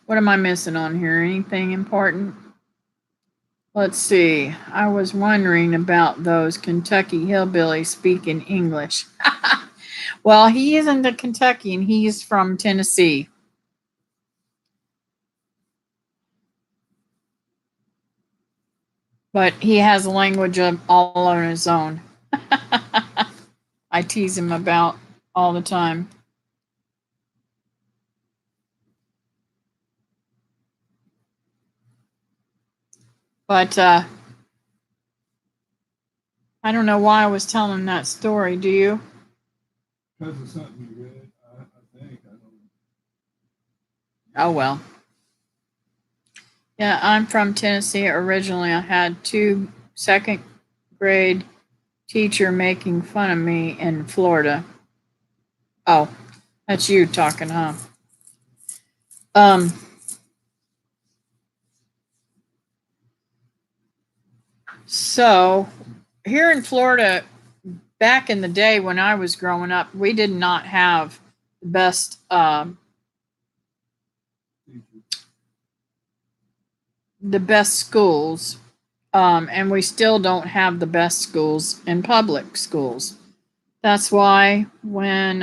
What am I missing on here? Anything important? Let's see. I was wondering about those Kentucky hillbillies speaking English. Well, he isn't a Kentuckian. He's from Tennessee. But he has a language of all on his own. I tease him about all the time. But I don't know why I was telling that story. Do you? Because of something you read, I think. I don't know. Oh, well. Yeah, I'm from Tennessee originally. I had 2 second grade teacher making fun of me in Florida. Oh, that's you talking, huh? So here in Florida, back in the day when I was growing up, we did not have the best schools, and we still don't have the best schools in public schools. That's why when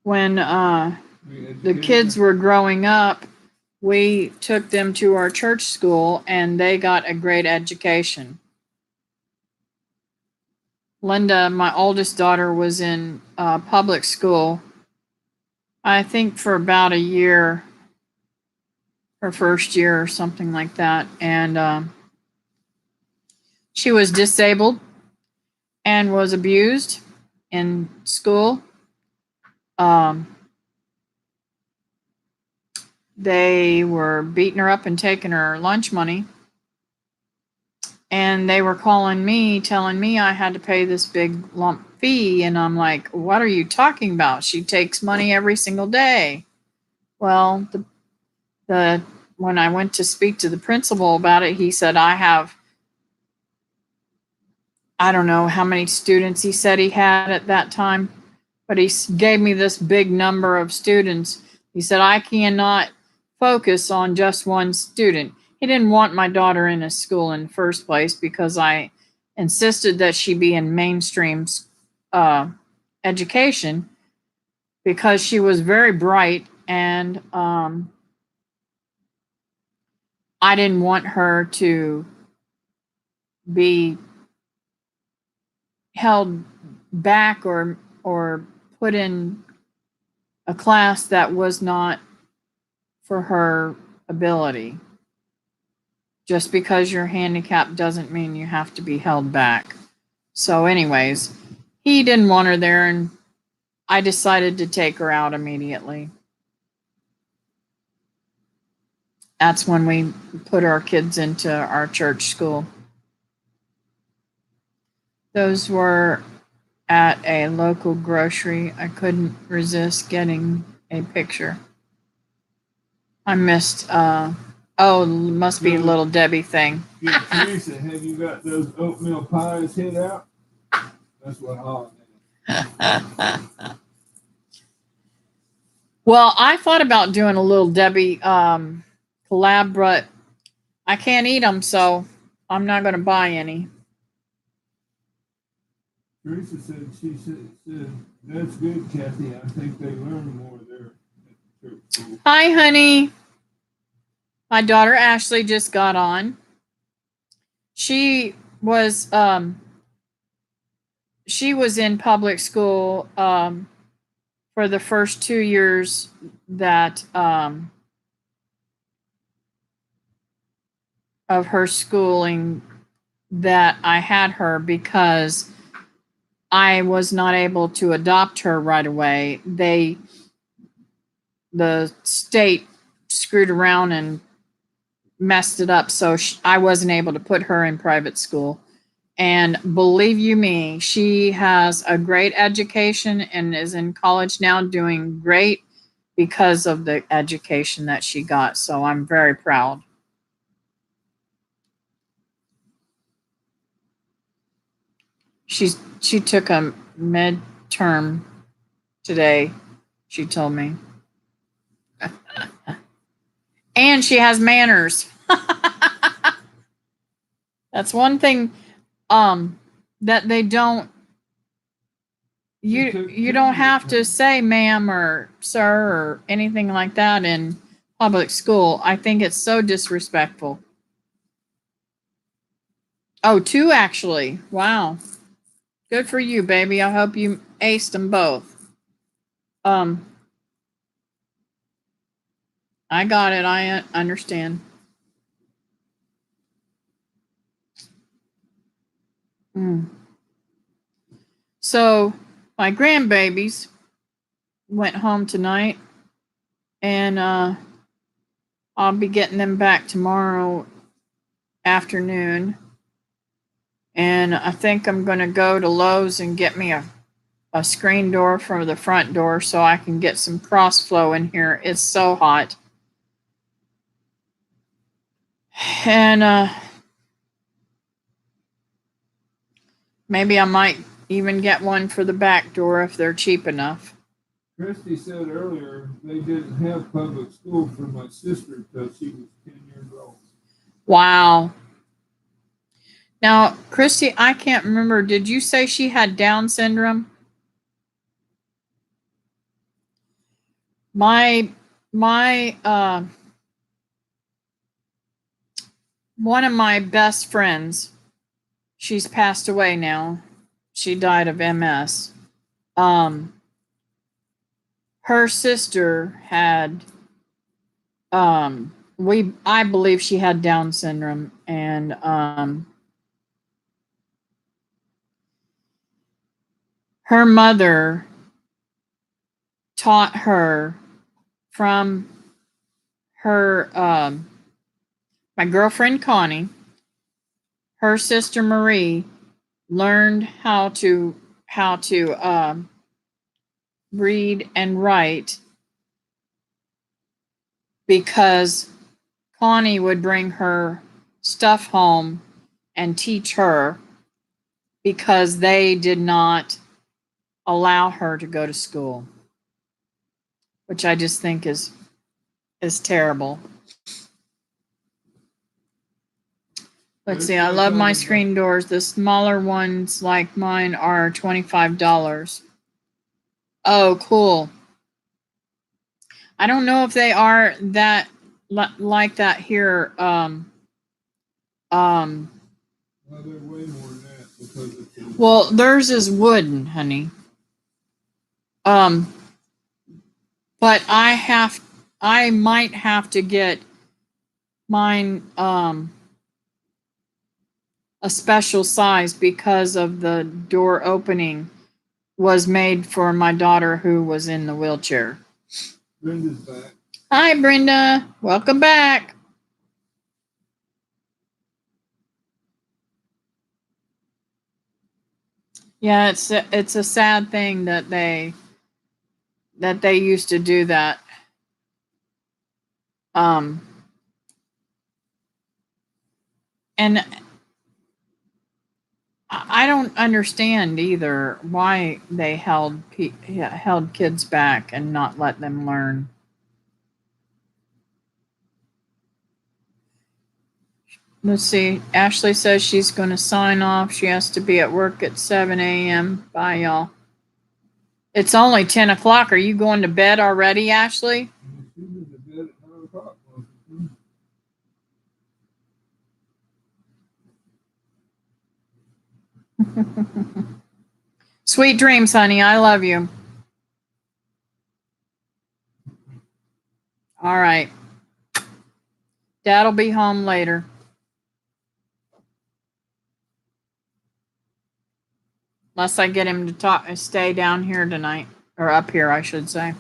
the kids were growing up, we took them to our church school and they got a great education. Linda, my oldest daughter, was in public school, I think for about a year, her first year or something like that. And she was disabled and was abused in school. They were beating her up and taking her lunch money. And they were calling me, telling me I had to pay this big lump fee. And I'm like, what are you talking about? She takes money every single day. Well, when I went to speak to the principal about it, he said, I don't know how many students he said he had at that time, but he gave me this big number of students. He said, I cannot focus on just one student. He didn't want my daughter in a school in the first place because I insisted that she be in mainstream education because she was very bright, and I didn't want her to be held back or put in a class that was not for her ability. Just because you're handicapped doesn't mean you have to be held back. So anyways, he didn't want her there, and I decided to take her out immediately. That's when we put our kids into our church school. Those were at a local grocery. I couldn't resist getting a picture. I missed, must be a Little Debbie thing. Yeah, Teresa, have you got those oatmeal pies hit out? That's what holiday is. Well, I thought about doing a Little Debbie collab, but I can't eat them, so I'm not going to buy any. Teresa said, that's good, Kathy. I think they learn more there at the church school. Hi, honey. My daughter Ashley just got on. She was in public school for the first 2 years that of her schooling that I had her, because I was not able to adopt her right away. The state screwed around and messed it up, so I wasn't able to put her in private school. And believe you me, she has a great education and is in college now doing great, because of the education that she got. So I'm very proud. She took a midterm today, she told me. And she has manners. That's one thing that they don't you don't have to say ma'am or sir or anything like that in public school. I think it's so disrespectful. Oh, two actually. Wow. Good for you, baby. I hope you aced them both. I got it. I understand. So my grandbabies went home tonight, and I'll be getting them back tomorrow afternoon. And I think I'm going to go to Lowe's and get me a screen door for the front door so I can get some cross flow in here. It's so hot. And maybe I might even get one for the back door if they're cheap enough. Christy said earlier they didn't have public school for my sister until she was 10 years old. Wow. Now, Christy, I can't remember. Did you say she had Down syndrome? My one of my best friends, she's passed away now. She died of MS. Her sister had I believe she had Down syndrome, and her mother taught her from her my girlfriend Connie. Her sister Marie learned how to read and write because Connie would bring her stuff home and teach her because they did not allow her to go to school, which I just think is terrible. Let's see. I love my screen doors. The smaller ones like mine are $25. Oh, cool. I don't know if they are that like that here. Well, they're way more than that because it's well, theirs is wooden, honey. But I might have to get mine a special size because of the door opening was made for my daughter who was in the wheelchair. Brenda's back. Hi, Brenda. Welcome back. Yeah, it's a sad thing that they used to do that. And I don't understand either why they held kids back and not let them learn. Let's see. Ashley says she's going to sign off. She has to be at work at 7 a.m. Bye, y'all. It's only 10 o'clock. Are you going to bed already, Ashley? She was to bed at 9 o'clock. Sweet dreams, honey. I love you. All right. Dad'll be home later. Unless I get him to stay down here tonight. Or up here, I should say.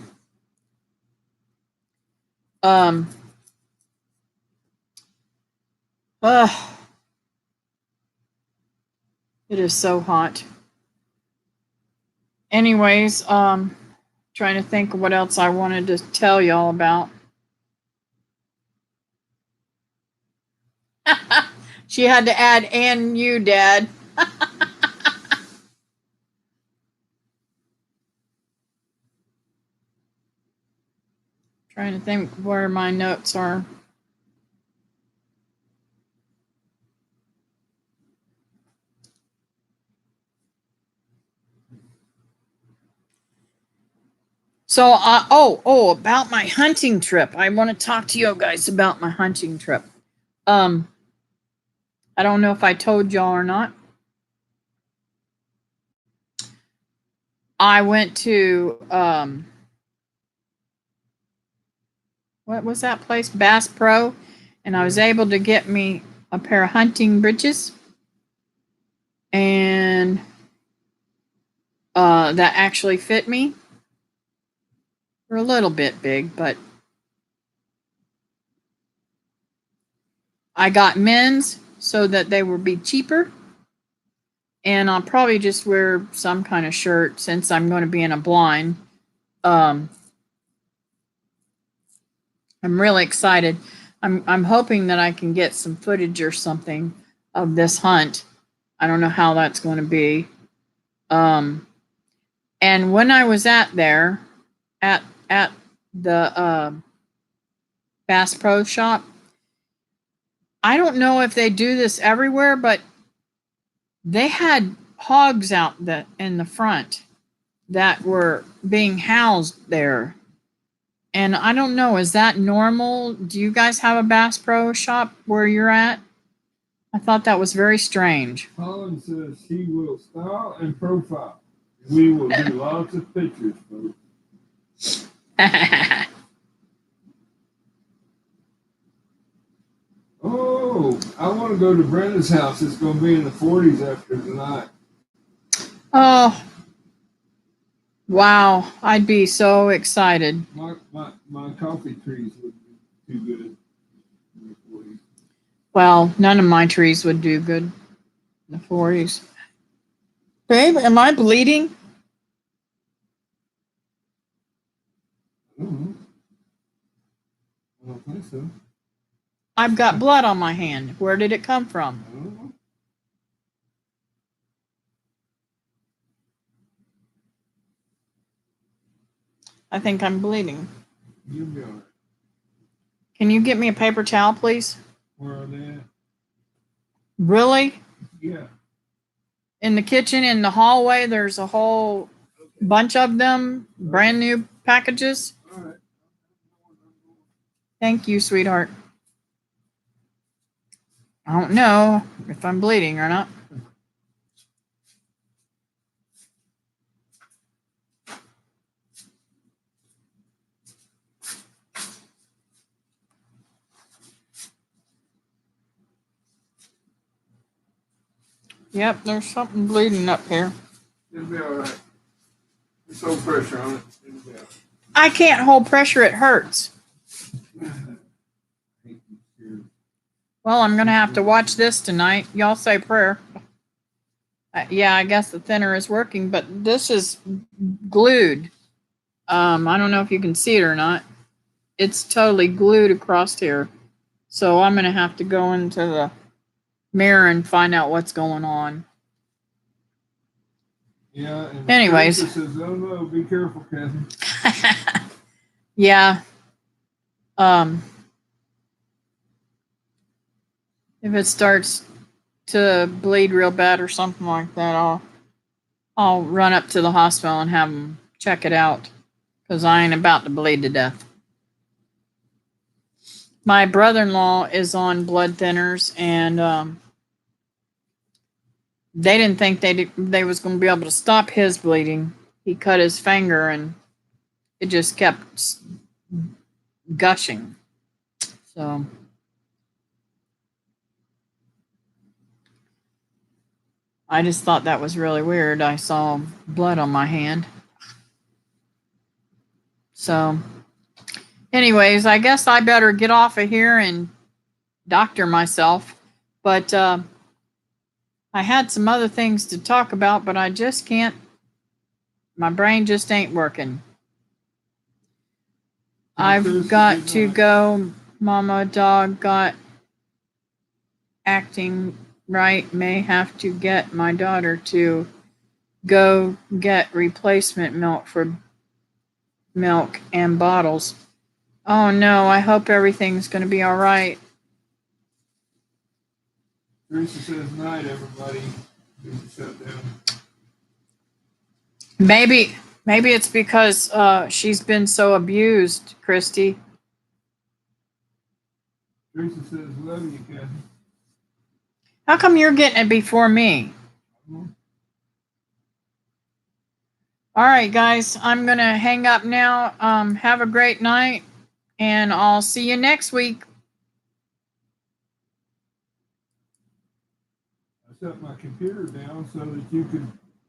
It is so hot. Anyways, trying Trying to think of what else I wanted to tell y'all about. She had to add "and you, Dad." Trying to think where my notes are. So, about my hunting trip. I want to talk to you guys about my hunting trip. I don't know if I told y'all or not. I went to what was that place? Bass Pro, and I was able to get me a pair of hunting breeches, and that actually fit me. They're a little bit big, but I got men's so that they would be cheaper. And I'll probably just wear some kind of shirt since I'm going to be in a blind. I'm really excited. I'm hoping that I can get some footage or something of this hunt. I don't know how that's going to be. And when I was at the Bass Pro Shop, I don't know if they do this everywhere, but they had hogs out in the front that were being housed there. And I don't know, is that normal? Do you guys have a Bass Pro Shop where you're at? I thought that was very strange. Colin says he will style and profile. We will do lots of pictures, folks. Oh, I want to go to Brenda's house. It's going to be in the 40s after tonight. Oh, wow. I'd be so excited. My coffee trees would be too good in the 40s. Well, none of my trees would do good in the 40s. Babe, am I bleeding? I don't know. I don't think so. I've got blood on my hand. Where did it come from? I don't know. I think I'm bleeding. You'll be all right. Can you get me a paper towel, please? Where are they at? Really? Yeah. In the kitchen, in the hallway, there's a whole bunch of them, brand new packages. All right. Thank you, sweetheart. I don't know if I'm bleeding or not. Yep, there's something bleeding up here. It'll be all right. Just hold pressure on it. It'll be all right. I can't hold pressure, it hurts. Well, I'm going to have to watch this tonight. Y'all say prayer. Yeah, I guess the thinner is working, but this is glued. I don't know if you can see it or not. It's totally glued across here. So I'm going to have to go into the mirror and find out what's going on. Yeah. And Anyways. Teresa says, "Oh no, be careful, Kathy." Yeah. If it starts to bleed real bad or something like that, I'll run up to the hospital and have them check it out, because I ain't about to bleed to death. My brother-in-law is on blood thinners, and they didn't think they was going to be able to stop his bleeding. He cut his finger and it just kept gushing. So I just thought that was really weird. I saw blood on my hand. So anyways, I guess I better get off of here and doctor myself. But I had some other things to talk about, but I just can't. My brain just ain't working. I've got to go. Mama dog got acting right. May have to get my daughter to go get replacement milk for milk and bottles. Oh no, I hope everything's going to be all right. Teresa says night, everybody. Shut down. Maybe it's because she's been so abused, Christy. Teresa says love you, Kathy. How come you're getting it before me? All right, guys, I'm going to hang up now. Have a great night, and I'll see you next week. I shut my computer down so that you could